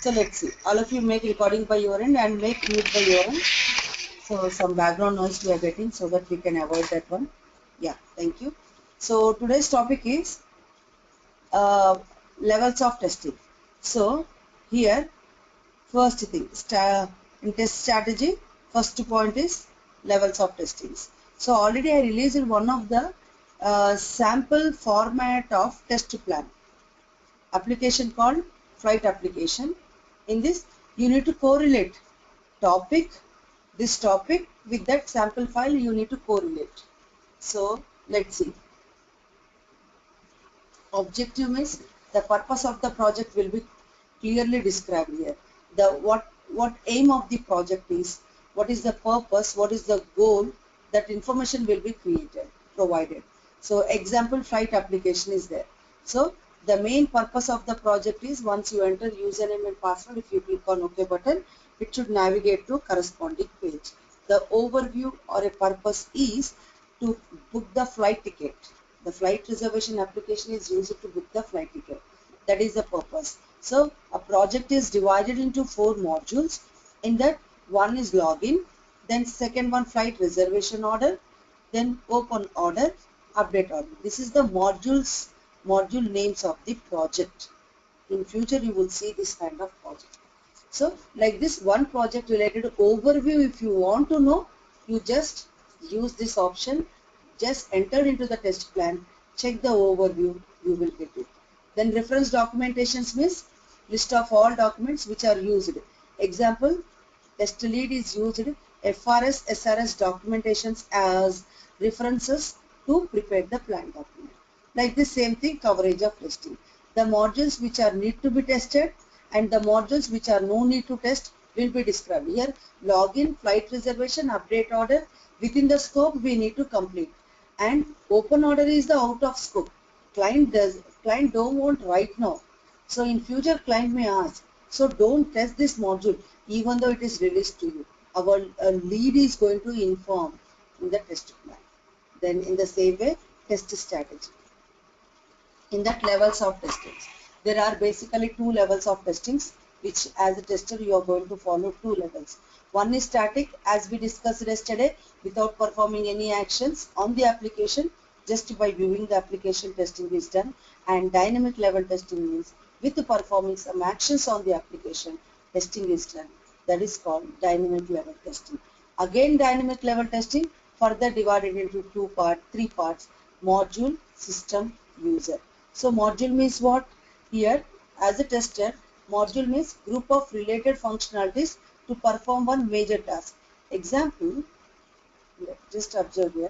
So let's see. All of you make recording by your end and make mute by your end. So some background noise we are getting, so that we can avoid that one. Yeah, thank you. So today's topic is levels of testing. So here, first thing, in test strategy, first point is levels of testings. So already I released one of the sample format of test plan application called flight application. In this, you need to correlate this topic with that sample file. You need to correlate. So let's see. Objective means the purpose of the project will be clearly described here. The what aim of the project is, what is the purpose, what is the goal, that information will be provided. So example flight application is there. So the main purpose of the project is, once you enter username and password, if you click on OK button, it should navigate to corresponding page. The overview or a purpose is to book the flight ticket. The flight reservation application is used to book the flight ticket. That is the purpose. So a project is divided into 4 modules. In that, one is login, then second one flight reservation order, then open order, update order. This is the module names of the project. In future you will see this kind of project. So like this one project related overview, if you want to know, you just use this option. Just enter into the test plan, check the overview, you will get it. Then reference documentations means list of all documents which are used. Example, test lead is used FRS, SRS documentations as references to prepare the plan document. Like the same thing, coverage of testing. The modules which are need to be tested and the modules which are no need to test will be described here. Login, flight reservation, update order. Within the scope we need to complete. And open order is the out of scope. Client don't want right now. So in future client may ask. So don't test this module even though it is released to you. Our lead is going to inform in the test plan. Then in the same way, test strategy. In that, levels of testings. There are basically 2 levels of testings, which as a tester you are going to follow 2 levels. One is static, as we discussed yesterday, without performing any actions on the application, just by viewing the application, testing is done. And dynamic level testing means with performing some actions on the application, testing is done. That is called dynamic level testing. Again, dynamic level testing further divided into 3 parts: module, system, user. So module means what? Here, as a tester, module means group of related functionalities to perform one major task. Example, just observe here.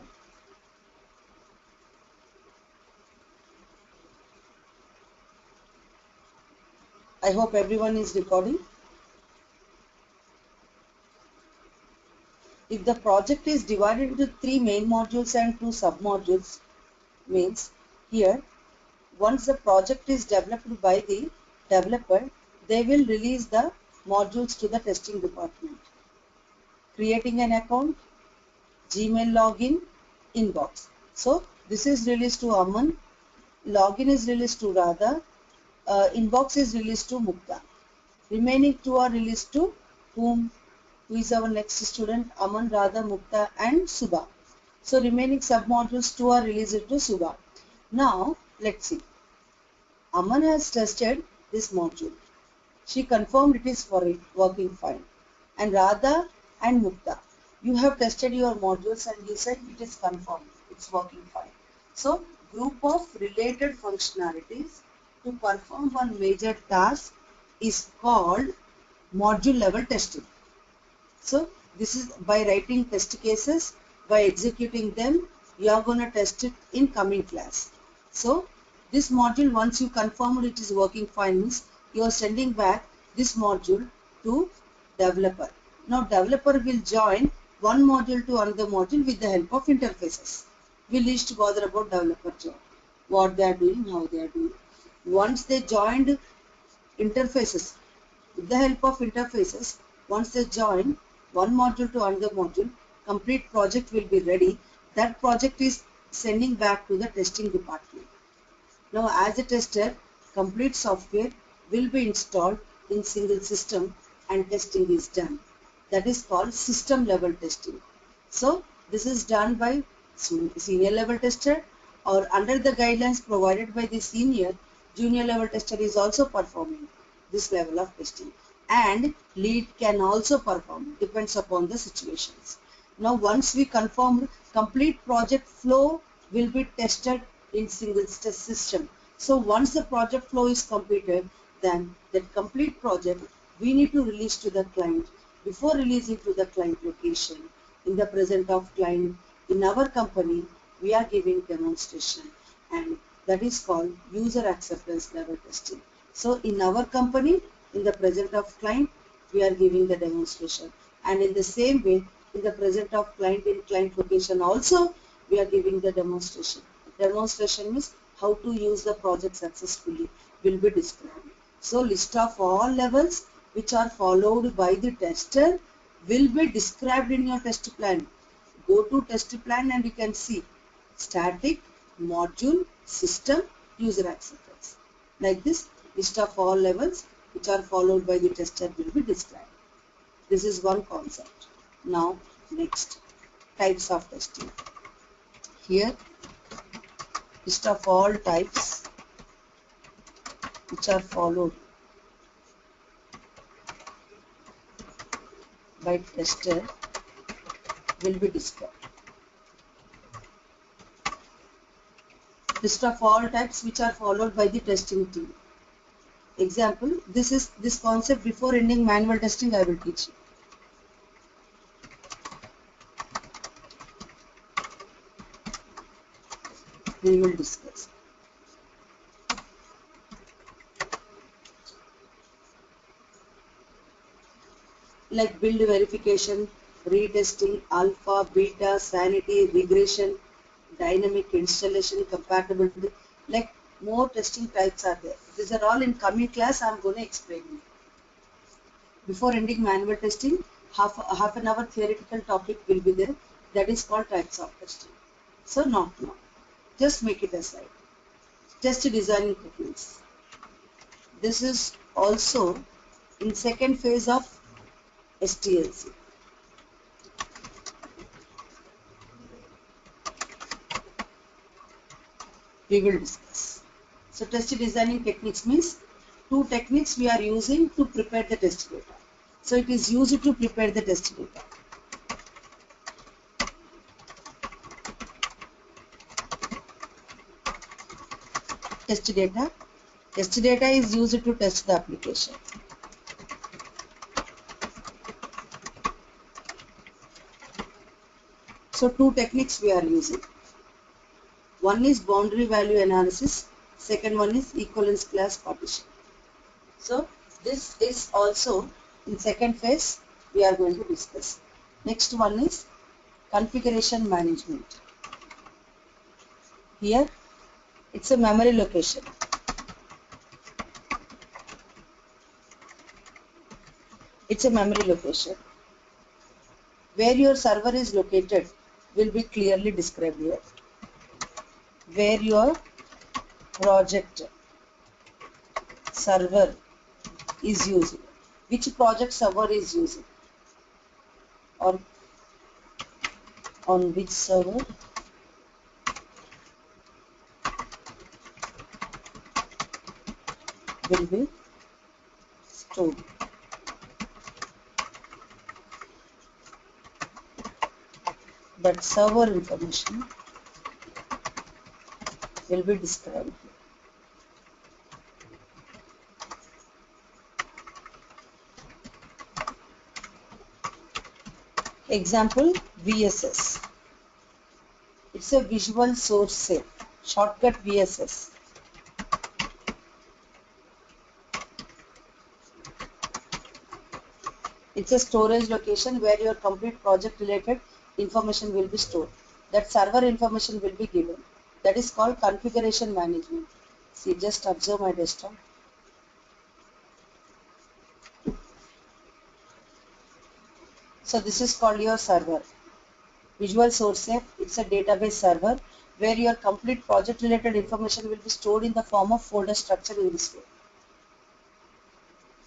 I hope everyone is recording. If the project is divided into 3 main modules and 2 sub-modules, means here, once the project is developed by the developer, they will release the modules to the testing department. Creating an account, Gmail login, inbox. So this is released to Aman, login is released to Radha, inbox is released to Mukta. Remaining 2 are released to whom? Who is our next student? Aman, Radha, Mukta and Subha. So remaining sub-modules 2 are released to Subha. Now let's see. Aman has tested this module. She confirmed it is working fine. And Radha and Mukta, you have tested your modules and you said it is confirmed, it's working fine. So group of related functionalities to perform one major task is called module level testing. So this is by writing test cases, by executing them, you are going to test it in coming class. So this module, once you confirm it is working fine, means you are sending back this module to developer. Now developer will join one module to another module with the help of interfaces. We least bother about developer job, what they are doing, how they are doing. Once they joined interfaces, with the help of interfaces, once they join one module to another module, complete project will be ready. That project is sending back to the testing department. Now as a tester, complete software will be installed in single system and testing is done. That is called system level testing. So this is done by senior level tester, or under the guidelines provided by the senior, junior level tester is also performing this level of testing, and lead can also perform, depends upon the situations. Now once we confirmed, complete project flow will be tested in single test system. So once the project flow is completed, then that complete project we need to release to the client. Before releasing to the client location, in the presence of client, in our company, we are giving demonstration, and that is called user acceptance level testing. So in our company, in the presence of client, we are giving the demonstration, and in the same way, in the presence of client in client location also, we are giving the demonstration. Demonstration means how to use the project successfully will be described. So list of all levels which are followed by the tester will be described in your test plan. Go to test plan and you can see static, module, system, user acceptance. Like this, list of all levels which are followed by the tester will be described. This is one concept. Now next, types of testing. Here, list of all types which are followed by tester will be described. List of all types which are followed by the testing team. Example, this concept before ending manual testing I will teach you. We will discuss. Like build verification, retesting, alpha, beta, sanity, regression, dynamic installation, compatibility, like more testing types are there. These are all in coming class I am going to explain you. Before ending manual testing, half an hour theoretical topic will be there, that is called types of testing. So not now. Just make it aside. Test designing techniques. This is also in second phase of STLC. We will discuss. So test designing techniques means two techniques we are using to prepare the test data. So it is used to prepare the test data. Test data. Test data is used to test the application. So two techniques we are using. One is boundary value analysis, second one is equivalence class partition. So this is also in second phase we are going to discuss. Next one is configuration management. Here it's a memory location. It's a memory location. Where your server is located will be clearly described here. Where your project server is using, which project server is using, or on which server will be stored. That server information will be described here. Example, VSS. It's a visual source safe. Shortcut VSS. It's a storage location where your complete project related information will be stored. That server information will be given. That is called configuration management. See, just observe my desktop. So this is called your server. Visual source safe, it's a database server where your complete project related information will be stored in the form of folder structure in this way.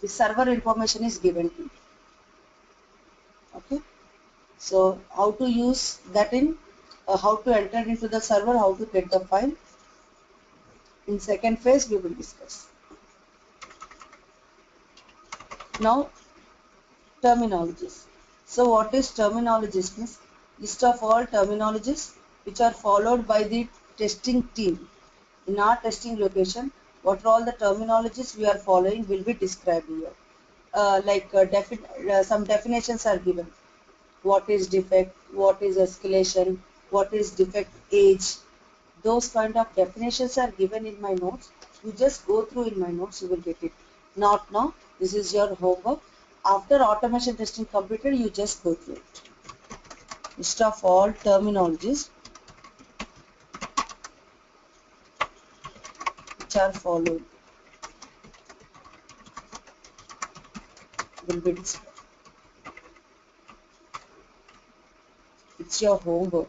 the server information is given to you. Okay, so how to use that in how to enter into the server, how to get the file, in second phase we will discuss. Now terminologies. So what is terminologies means? List of all terminologies which are followed by the testing team. In our testing location, what are all the terminologies we are following will be described here. Some definitions are given. What is defect, what is escalation, what is defect age. Those kind of definitions are given in my notes. You just go through in my notes, you will get it. Not now, this is your homework. After automation testing completed, you just go through it. List of all terminologies which are followed will be displayed. It's your homework.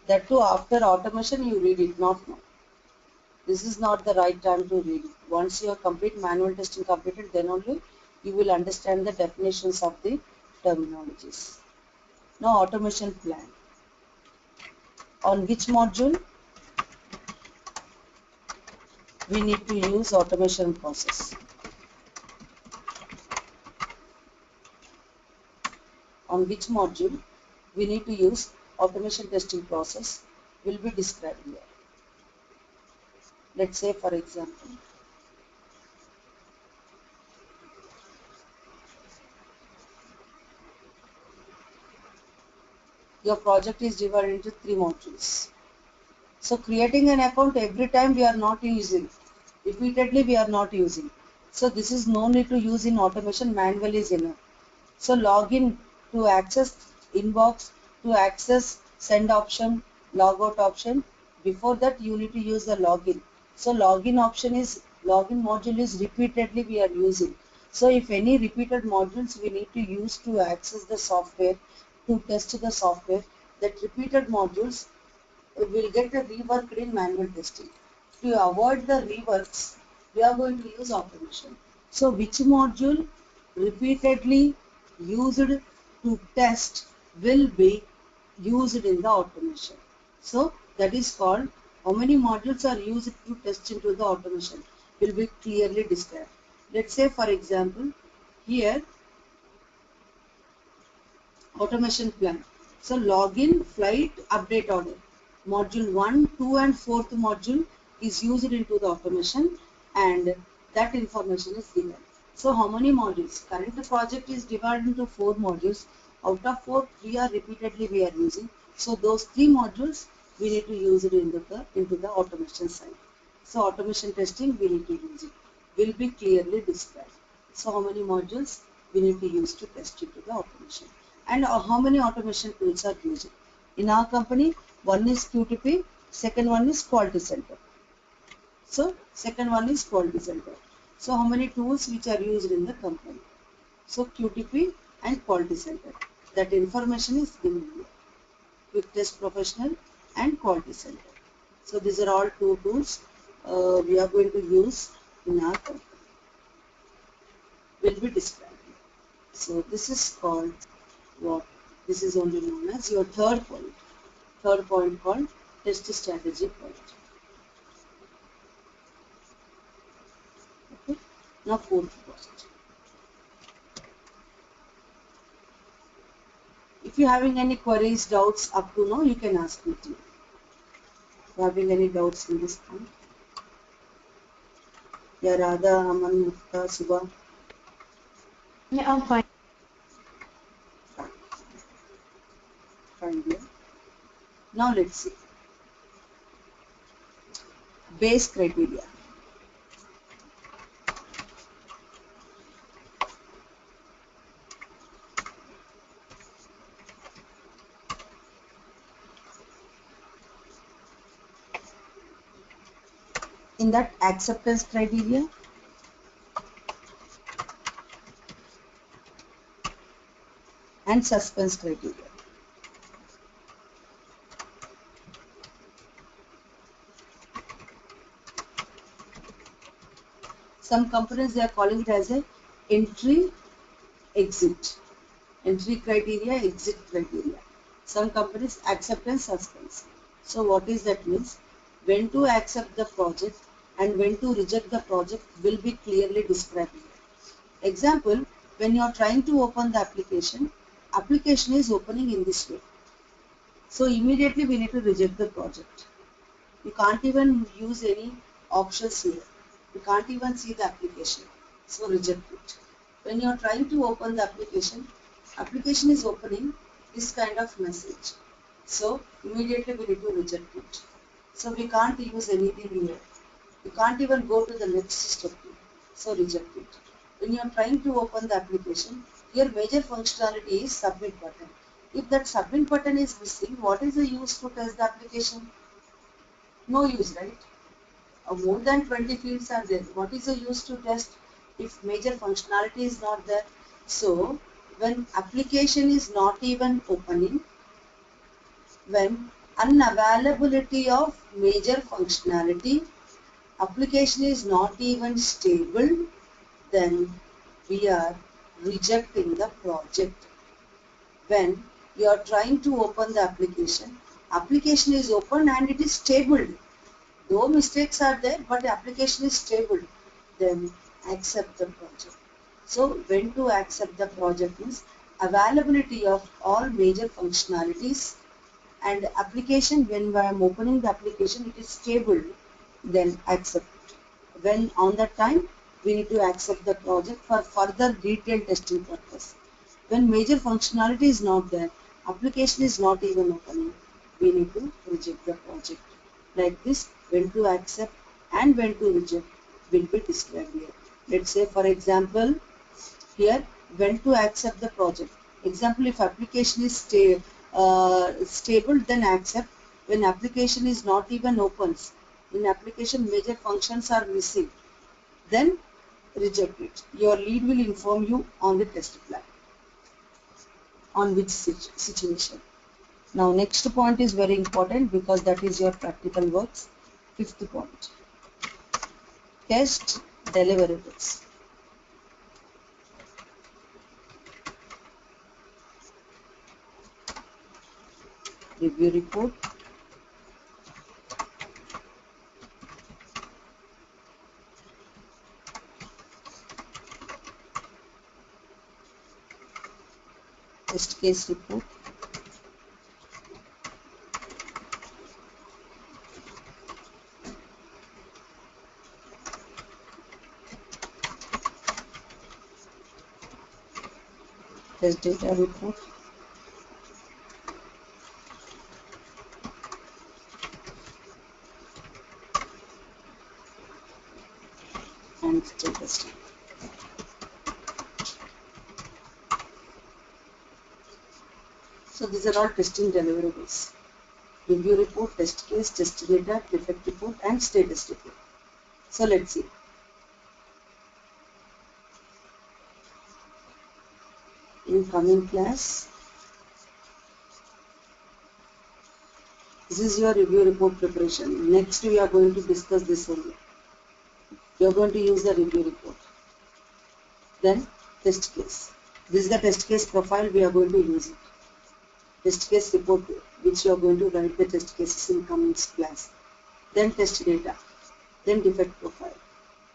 That too, after automation you read it, not now. This is not the right time to read it. Once you have complete manual testing completed, then only you will understand the definitions of the terminologies. Now automation plan. On which module we need to use automation process? On which module we need to use automation testing process will be described here. Let's say for example, your project is divided into 3 modules. So creating an account every time we are not using. Repeatedly we are not using. So this is no need to use in automation, manual is enough. So login to access inbox, to access send option, logout option. Before that you need to use the login. So login module is repeatedly we are using. So if any repeated modules we need to use to access the software, to test the software, that repeated modules will get reworked in manual testing. To avoid the reworks, we are going to use automation. So which module repeatedly used to test will be used in the automation. So that is called how many modules are used to test into the automation will be clearly described. Let's say for example, here automation plan. So login, flight, update order. Module 1, 2 and 4th module is used into the automation and that information is given. So how many modules? Current project is divided into 4 modules. Out of 4, 3 are repeatedly we are using. So those 3 modules we need to use it into the automation side. So automation testing we need to use it. Will be clearly described. So how many modules we need to use to test into the automation. And how many automation tools are used. In our company, one is QTP, second one is quality center. So second one is quality center. So how many tools which are used in the company? So QTP and quality center. That information is given here. Quick test professional and quality center. So these are all 2 tools we are going to use in our company. Will be described. So this is called what? This is only known as your third point. Third point called test strategy point. Okay. Now fourth point. If you are having any queries, doubts up to now, you can ask me too. If you are having any doubts in this point. Yeah, Radha, Aman, Mukta, Subha. Yeah, I'm fine. Fine, yeah. Now let's see. Base criteria. In that acceptance criteria, and suspense criteria. Some companies they are calling it as a entry exit. Entry criteria, exit criteria. Some companies acceptance suspense. So what is that means? When to accept the project and when to reject the project will be clearly described here. Example, when you are trying to open the application is opening in this way. So immediately we need to reject the project. You can't even use any options here. You can't even see the application. So reject it. When you are trying to open the application is opening this kind of message. So immediately we need to reject it. So we can't use anything here. You can't even go to the next step. So reject it. When you are trying to open the application, here major functionality is submit button. If that submit button is missing, what is the use to test the application? No use, right? More than 20 fields are there. What is the use to test if major functionality is not there? So, when application is not even opening, when unavailability of major functionality, application is not even stable, then we are rejecting the project. When you are trying to open the application is open and it is stable. Though mistakes are there, but the application is stable, then accept the project. So when to accept the project means availability of all major functionalities and application, when I am opening the application, it is stable, then accept it. When on that time, we need to accept the project for further detailed testing purpose. When major functionality is not there, application is not even opening, we need to reject the project. Like this, when to accept and when to reject will be described here. Let's say for example, here when to accept the project. Example, if application is stable, then accept. When application is not even opens, in application major functions are missing, then reject it. Your lead will inform you on the test plan, on which situation. Now next point is very important because that is your practical works. Fifth point, test deliverables. Review report, test case report, test data report, and status. So these are all testing deliverables. Review report, test case, test data, defect report and status report. So let's see. In coming class, this is your review report preparation. Next we are going to discuss this only. You are going to use the review report. Then test case. This is the test case profile, we are going to use it. Test case report, which you are going to write the test cases in coming class. Then test data. Then defect profile.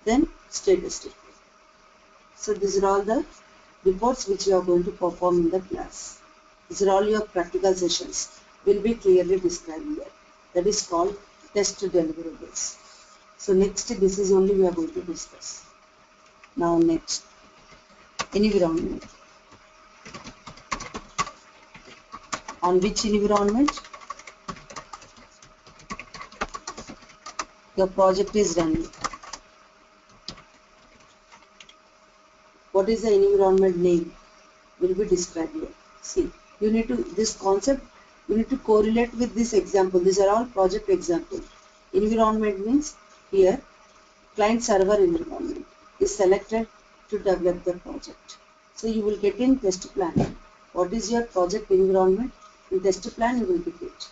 Then status report. So these are all the reports which you are going to perform in the class. These are all your practical sessions. Will be clearly described here. That is called test deliverables. So next, this is only we are going to discuss. Now next, environment. On which environment your project is running? What is the environment name? Will be described here. See, you need to, this concept, you need to correlate with this example. These are all project examples. Environment means here, client server environment is selected to develop the project. So you will get in test plan. What is your project environment? In test plan you will get it.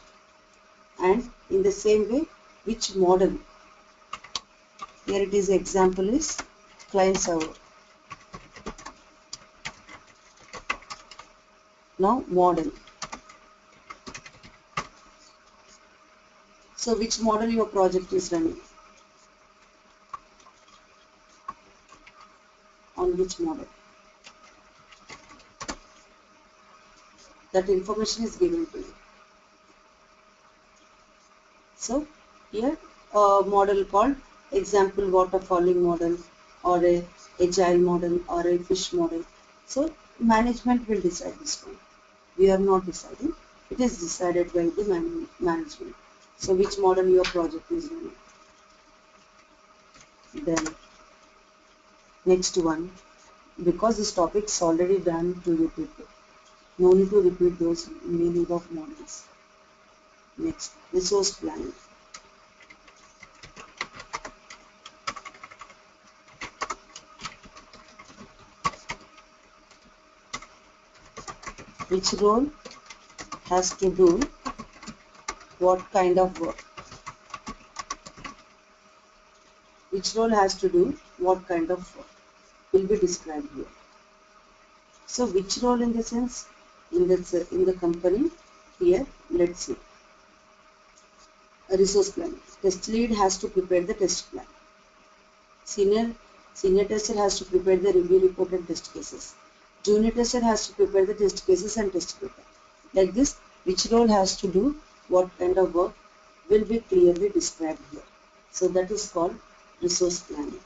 And in the same way, which model? Here it is example is client server. Now model. So which model your project is running? On which model? That information is given to you. So here a model called example waterfalling model or a agile model or a fish model. So management will decide this one. We are not deciding. It is decided by the management. So which model your project is running? Then next one, because this topic is already done to you people. No need to repeat those meaning of models. Next, resource planning. Which role has to do what kind of work? Which role has to do what kind of work will be described here. So which role in the sense in the company here? Let's see. A resource planning. Test lead has to prepare the test plan. Senior tester has to prepare the review report and test cases. Junior tester has to prepare the test cases and test paper. Like this, which role has to do what kind of work will be clearly described here. So that is called resource planning.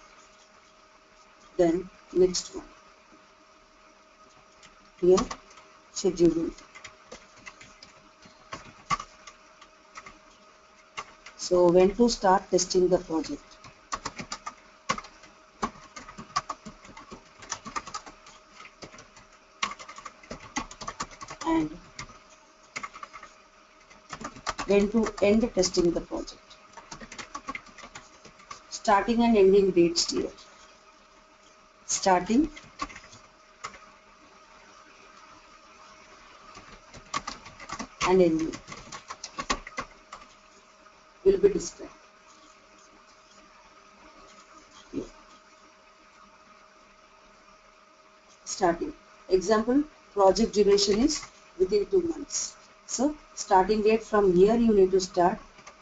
Then next one. Here, scheduling. So when to start testing the project? And when to end testing the project? Starting and ending dates here. Starting and ending will be described here. Starting. Example, project duration is within 2 months. So starting date, from here you need to start,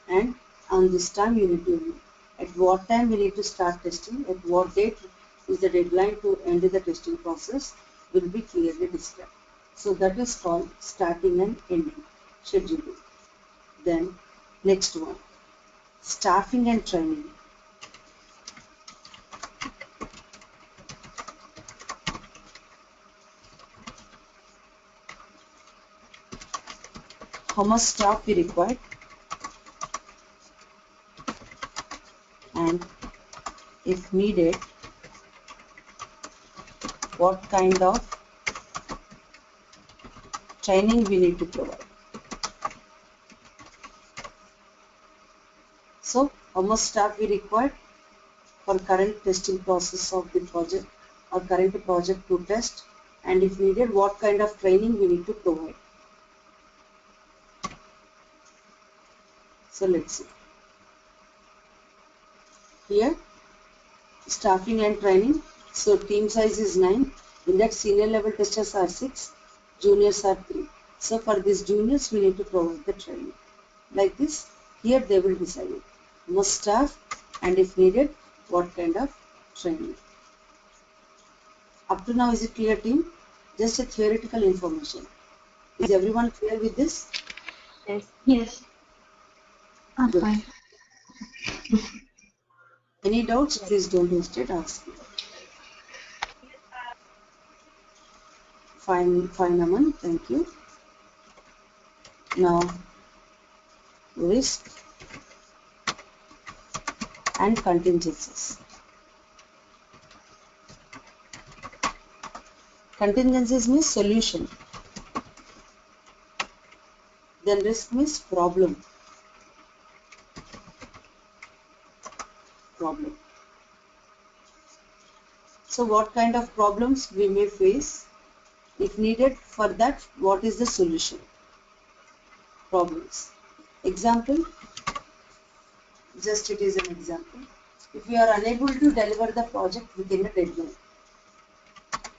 and on this time you need to, at what time we need to start testing, at what date is the deadline to end the testing process will be clearly described. So that is called starting and ending scheduling. Then next one, staffing and training. How much staff we require, and if needed, what kind of training we need to provide. So how much staff we require for current testing process of the project or current project to test, and if needed, what kind of training we need to provide. So let's see. Here, staffing and training. So team size is 9. In that, senior level testers are 6, juniors are 3. So for these juniors, we need to provide the training. Like this, here they will decide it. Most staff, and if needed, what kind of training. Up to now, is it clear, team? Just a theoretical information. Is everyone clear with this? Yes. Yes. I'm Good. fine. Any doubts? Please don't hesitate, ask me. Fine, Aman. Thank you. Now, risk and contingencies. Contingencies means solution. Then risk means problem. So what kind of problems we may face? If needed, for that, what is the solution? Problems. Example, just it is an example. if we are unable to deliver the project within a deadline.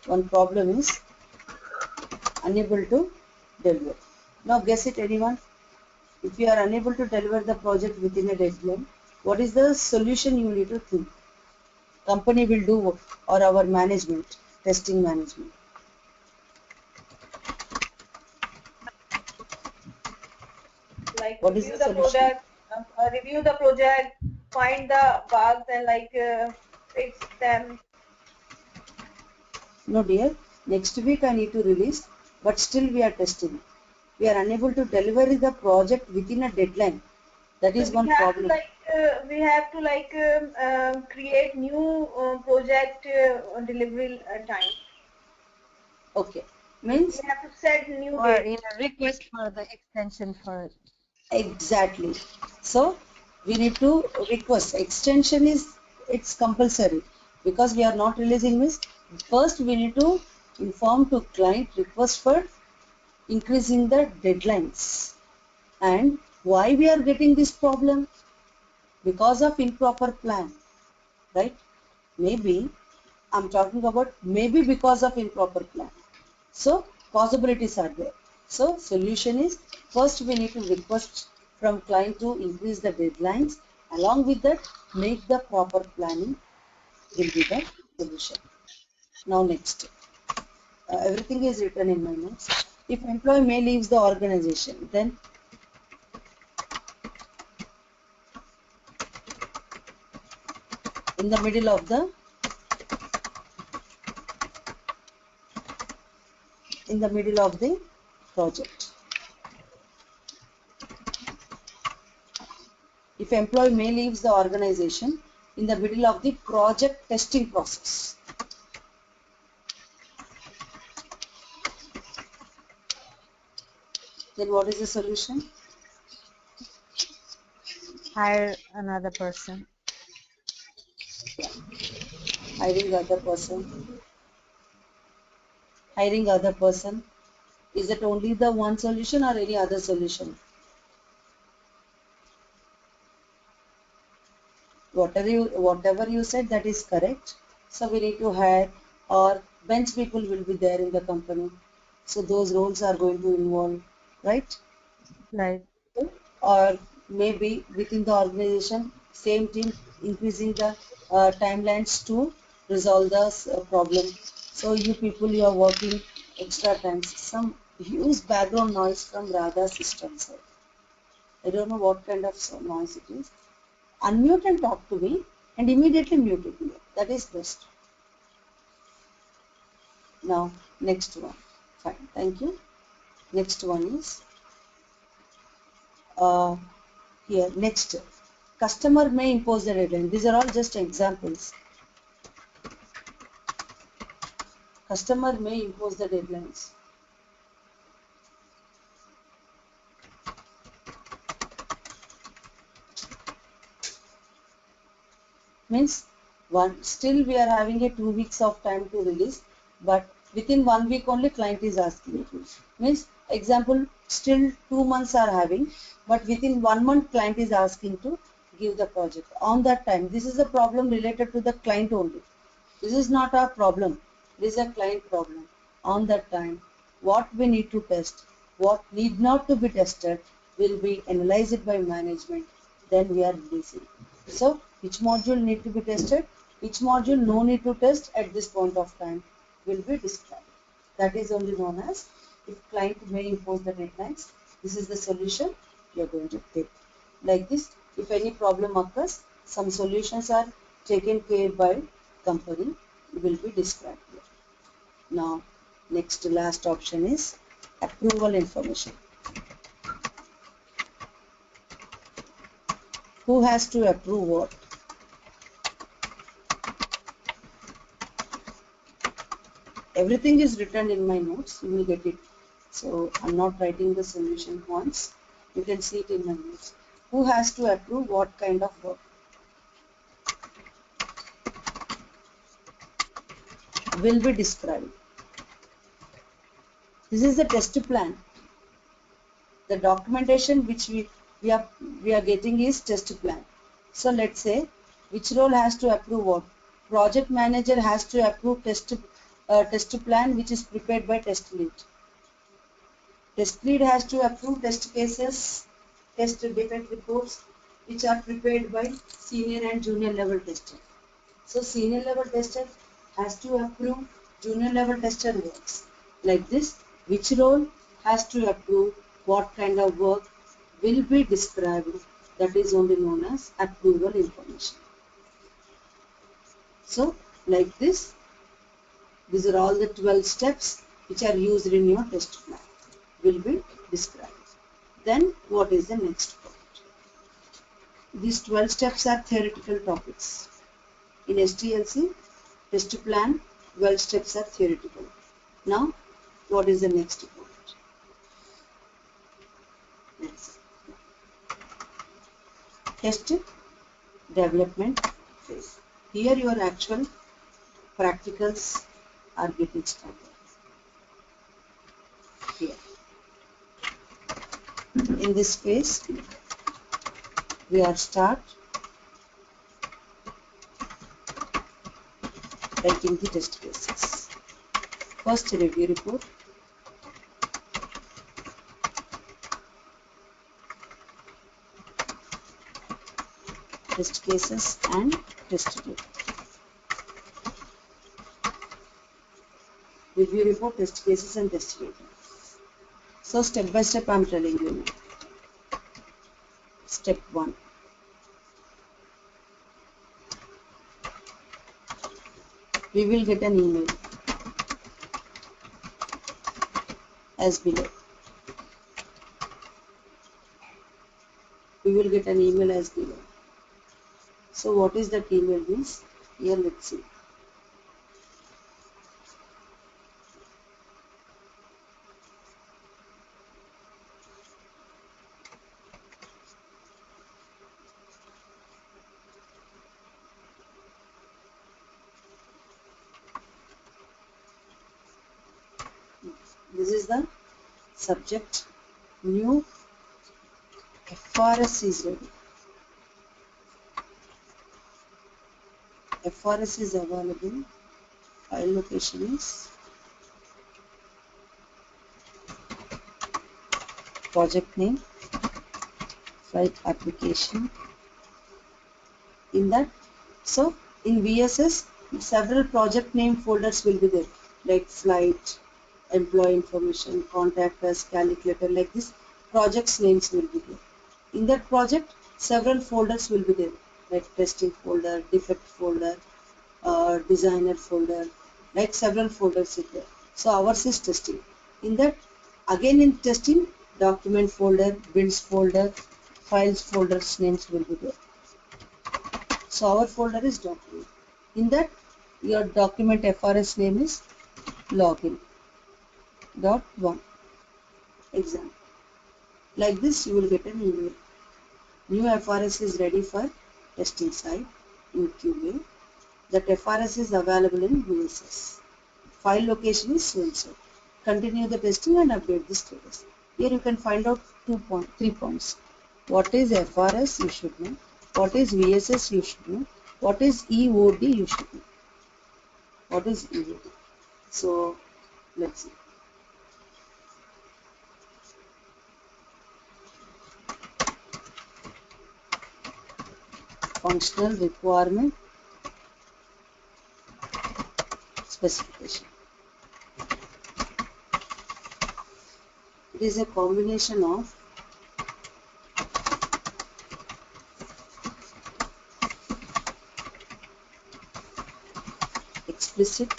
One problem is unable to deliver. Now guess it, anyone? If you are unable to deliver the project within a deadline, what is the solution you need to think? Company will do, or our management, testing management. Like What is review the the solution? project, find the bugs and like fix them. No dear, next week I need to release, but still we are testing. We are unable to deliver the project within a deadline. That So is one problem. we have to create new project delivery time. Okay, We means have to set new Or date. in a request for the extension for it. exactly. So we need to request extension is it's compulsory because we are not releasing this. First we need to inform to client request for increasing the deadlines. And why we are getting this problem? Because of improper plan, right? Maybe I'm talking about maybe because of improper plan. So possibilities are there. So solution is first we need to request from client to increase the deadlines. Along with that, make the proper planning will be the solution. Now next, everything is written in my notes. If employee may leaves the organization, then in the middle of the project. If employee may leaves the organization in the middle of the project testing process. Then what is the solution? Hire another person. Hiring other person. Hiring other person. Is it only the one solution or any other solution? Whatever you said, that is correct. So we need to hire or bench people will be there in the company. So those roles are going to involve, right? Right. Or maybe within the organization, same team increasing the timelines to resolve the problem. So you people, you are working extra times. Some huge background noise from Radha system side. I don't know what kind of noise it is. Unmute and talk to me and immediately mute it. That is best. Now, next one. Fine, thank you. Next one is uh, here. Next, customer may impose the deadline. These are all just examples. Customer may impose the deadlines. Means still we are having a 2 weeks of time to release, but within 1 week only client is asking. Means example, still 2 months are having, but within 1 month client is asking to give the project. On that time, this is a problem related to the client only. This is not our problem. This is a client problem. On that time, what we need to test, what need not to be tested will be analyzed by management. Then we are releasing. So, which module need to be tested, which module no need to test at this point of time will be described. That is only known as if client may impose the deadlines. This is the solution we are going to take. Like this, if any problem occurs, some solutions are taken care by company will be described here. Now, next last option is approval information. Who has to approve what? Everything is written in my notes. You will get it. So I'm not writing the solution once. You can see it in my notes. Who has to approve what kind of work? Will be described. This is the test plan. The documentation which we are getting is test plan. So let's say Which role has to approve what? Project manager has to approve test plan which is prepared by test lead. Test lead has to approve test cases, test defect reports which are prepared by senior and junior level tester. So senior level tester has to approve junior level tester works. Like this, which role has to approve what kind of work will be described, that is only known as approval information. So like this, these are all the 12 steps which are used in your test plan will be described. Then what is the next part? These 12 steps are theoretical topics. In STLC, test plan, 12 steps are theoretical. Now, what is the next part? Test development phase. Here your actual practicals are getting started. Here. In this phase, we are start writing the test cases. First, review report. Test cases and test data. Review report, test cases and test data. So step by step I am telling you now. Step 1. We will get an email as below. We will get an email as below. So what is that email means? Here let's see. This is the subject. New FRS is ready. FRS is available. File location is project name, file application. In that, so in VSS, several project name folders will be there, like flight, employee information, contact us, calculator, like this. Projects names will be there. In that project, several folders will be there, like testing folder, defect folder, designer folder, like several folders is there. So ours is testing. In that, again in testing, document folder, builds folder, files folders names will be there. So our folder is document. In that, your document FRS name is login. .1 example. Like this, you will get an email. New FRS is ready for testing site in QA. That FRS is available in VSS. File location is so and so. Continue the testing and update the status. Here you can find out 3 points. What is FRS you should know. What is VSS you should know. What is EOD you should know. What is EOD? So let's see. Functional requirement specification. It is a combination of explicit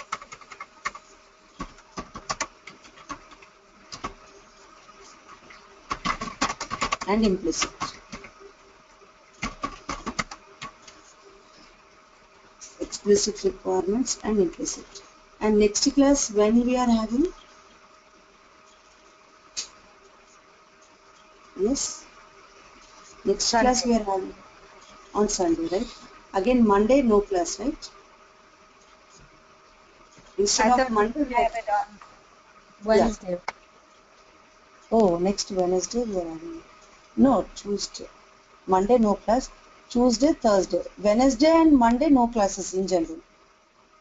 and implicit. Explicit requirements and implicit. And next class when we are having? Yes? Next Sunday. class we are having on Sunday, right? Again Monday no class, right? Instead I of thought Monday, we have it on Wednesday. oh, next Wednesday we are having. No, Tuesday. Monday no class. Tuesday, Thursday, Wednesday and Monday no classes in general.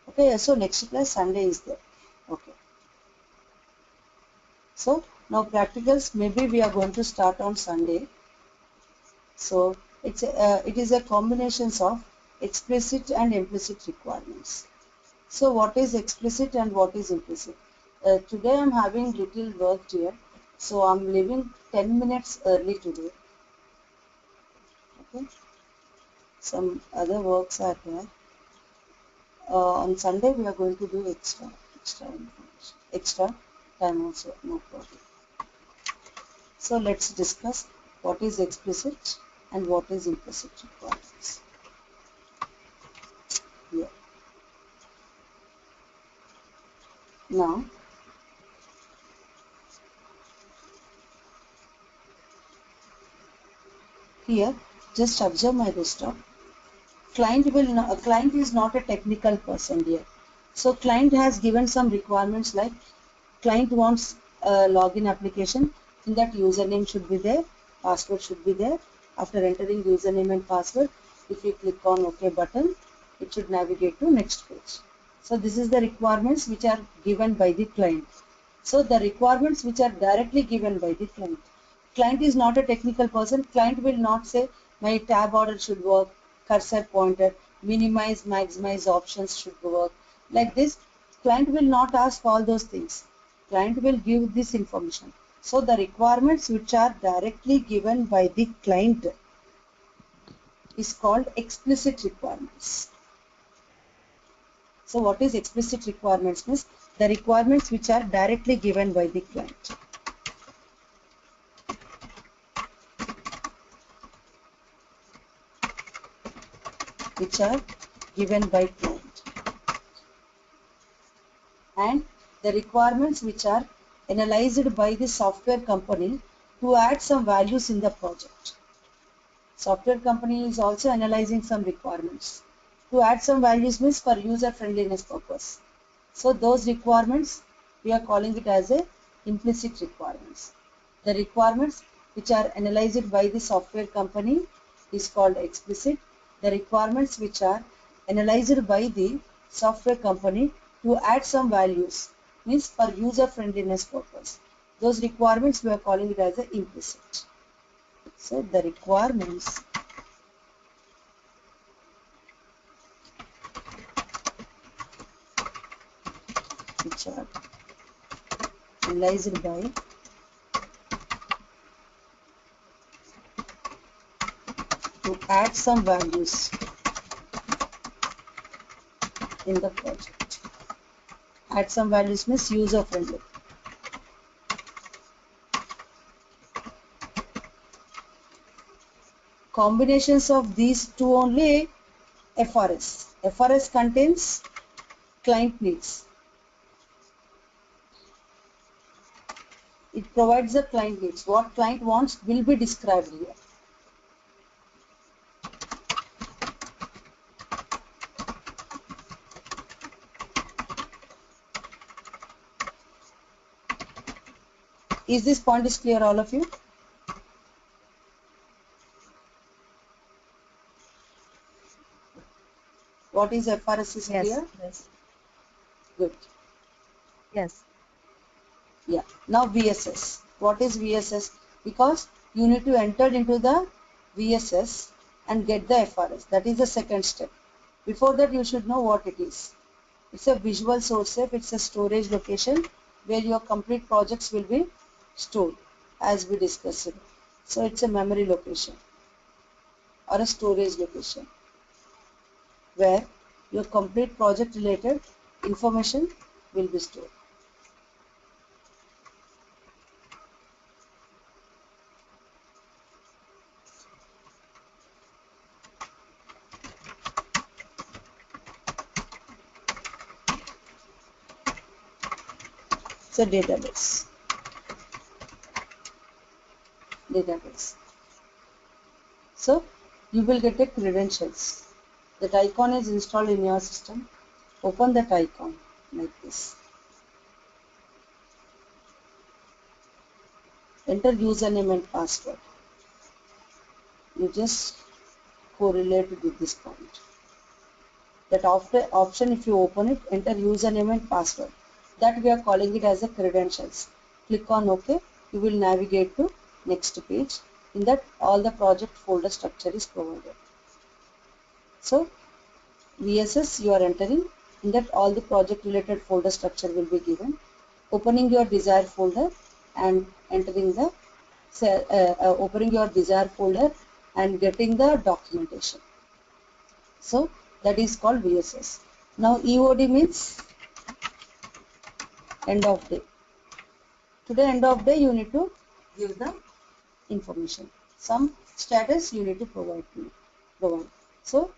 Okay, so next class Sunday is there. Okay. So now practicals maybe we are going to start on Sunday. So it is a combination of explicit and implicit requirements. So what is explicit and what is implicit? Today I'm having little work here, so I'm leaving 10 minutes early today. Okay. Some other works are there. On Sunday we are going to do extra information, extra time also, no problem. So let's discuss what is explicit and what is implicit requirements. Here. Now, here, just observe my desktop. Client is not a technical person here. So client has given some requirements like client wants a login application. In that username should be there, password should be there. After entering username and password, if you click on OK button, it should navigate to next page. So this is the requirements which are given by the client. So the requirements which are directly given by the client. Client is not a technical person. Client will not say my tab order should work, cursor pointer, minimize, maximize options should work. Like this, client will not ask all those things. Client will give this information. So the requirements which are directly given by the client is called explicit requirements. So what is explicit requirements means the requirements which are directly given by the client. Which are given by client. And the requirements which are analyzed by the software company to add some values in the project. Software company is also analyzing some requirements. To add some values means for user friendliness purpose. So those requirements we are calling it as a implicit requirements. The requirements which are analyzed by the software company is called explicit. The requirements which are analyzed by the software company to add some values means for user friendliness purpose. Those requirements we are calling it as a implicit. So the requirements which are analyzed by to add some values in the project. Add some values means user friendly. Combinations of these two only FRS. FRS contains client needs. It provides the client needs. What client wants will be described here. Is this point is clear all of you? What is FRS is Yes. clear? Yes. Good. Yes. Yeah. Now VSS. What is VSS? Because you need to enter into the VSS and get the FRS. That is the second step. Before that you should know what it is. It's a visual source. It's a storage location where your complete projects will be stored as we discussed. So it's a memory location or a storage location where your complete project related information will be stored. So database. So you will get a credentials. That icon is installed in your system. Open that icon like this. Enter username and password. You just correlate with this point. That option, if you open it, enter username and password. That we are calling it as a credentials. Click on OK. You will navigate to next page. In that, all the project folder structure is provided. So VSS you are entering. In that, all the project related folder structure will be given. Opening your desired folder and entering the opening your desired folder and getting the documentation. So that is called VSS. Now EOD means end of day. Today end of day you need to give the information. Some status you need to provide. So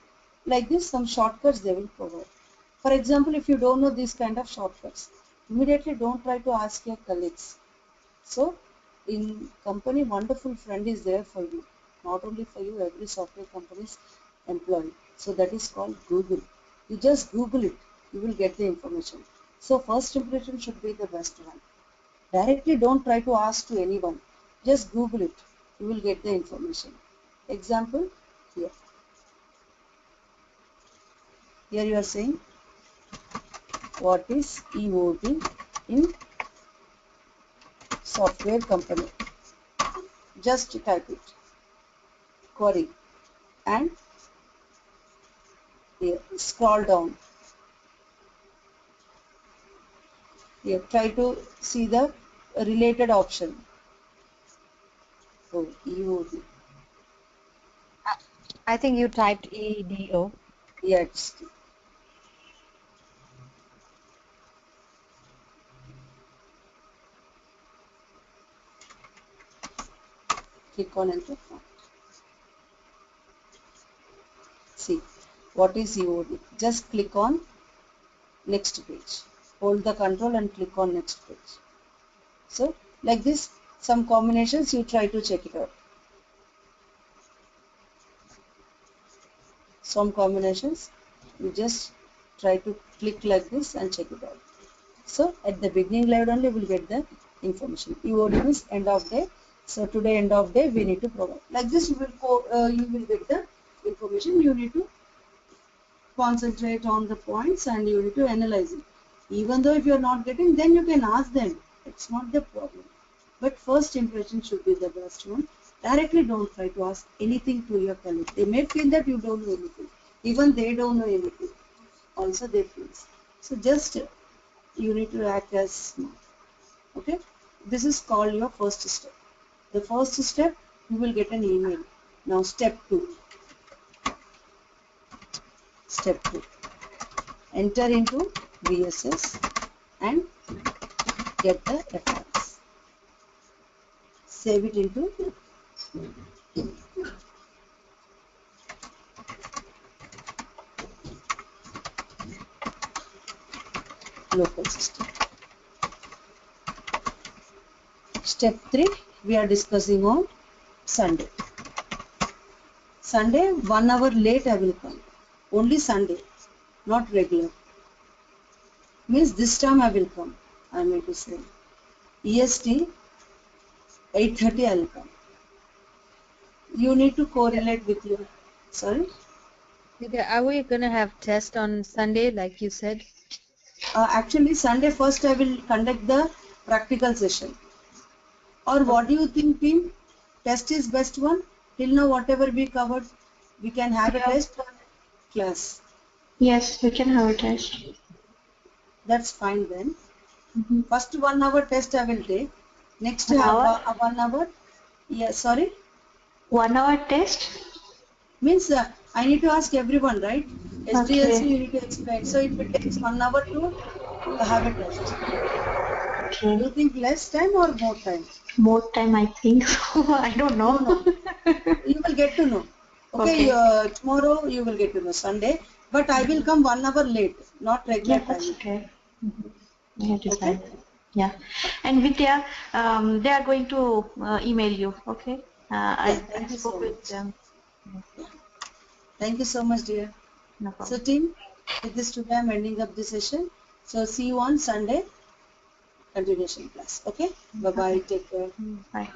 like this, some shortcuts they will provide. For example, if you don't know these kind of shortcuts, immediately don't try to ask your colleagues. So in company, wonderful friend is there for you. Not only for you, every software company's employee. So that is called Google. You just Google it, you will get the information. So first impression should be the best one. Directly don't try to ask to anyone. Just Google it, you will get the information. Example here. Here you are saying what is EOD in software company. Just type it, query, and here scroll down. Here try to see the related option. Oh, EOD. I think you typed EDO. Yes. Click on enter. See what is EOD. Just click on next page. Hold the control and click on next page. So like this, some combinations you try to check it out. Some combinations you just try to click like this and check it out. So at the beginning slide only we will get the information. EOD means end of day. So today end of day we need to provide. Like this you will get the information. You need to concentrate on the points and you need to analyze it. Even though if you are not getting, then you can ask them. It's not the problem. But first impression should be the best one. Directly don't try to ask anything to your colleague. They may feel that you don't know anything. Even they don't know anything. Also they feel. So just you need to act as smart. Okay. This is called your first step. The first step, you will get an email. Now step 2. Step 2. Enter into VSS and get the reference. Save it into local system. Step 3, we are discussing on Sunday. Sunday, 1 hour late I will come. Only Sunday, not regular. Means this time I will come, I mean to say. EST, 8:30 I will come. You need to correlate with your, sorry? Are we going to have test on Sunday, like you said? Actually, Sunday first I will conduct the practical session. Or what do you think, team? Test is best one? Till now, whatever we covered, we can have a test class. Yes, we can have a test. That's fine then. First 1 hour test I will take. Next 1 hour? 1 hour. Yeah, sorry. 1 hour test? Means I need to ask everyone, right? SDLC Okay. you need to explain. So it will take 1 hour to have a test. Okay. You think less time or more time? More time, I think. I don't know. No. You will get to know. Okay, tomorrow you will get to know, Sunday. But I will come 1 hour late, not regular Yeah, that's time. okay. I decide. Okay? Yeah. And Vidya, they are going to email you. Okay. Yeah, I thank you so spoke with much. them. Yeah. Thank you so much, dear. No So problem. team, with this today I'm ending up the session. So see you on Sunday continuation class. Okay? Bye bye. Okay. Take care. Bye.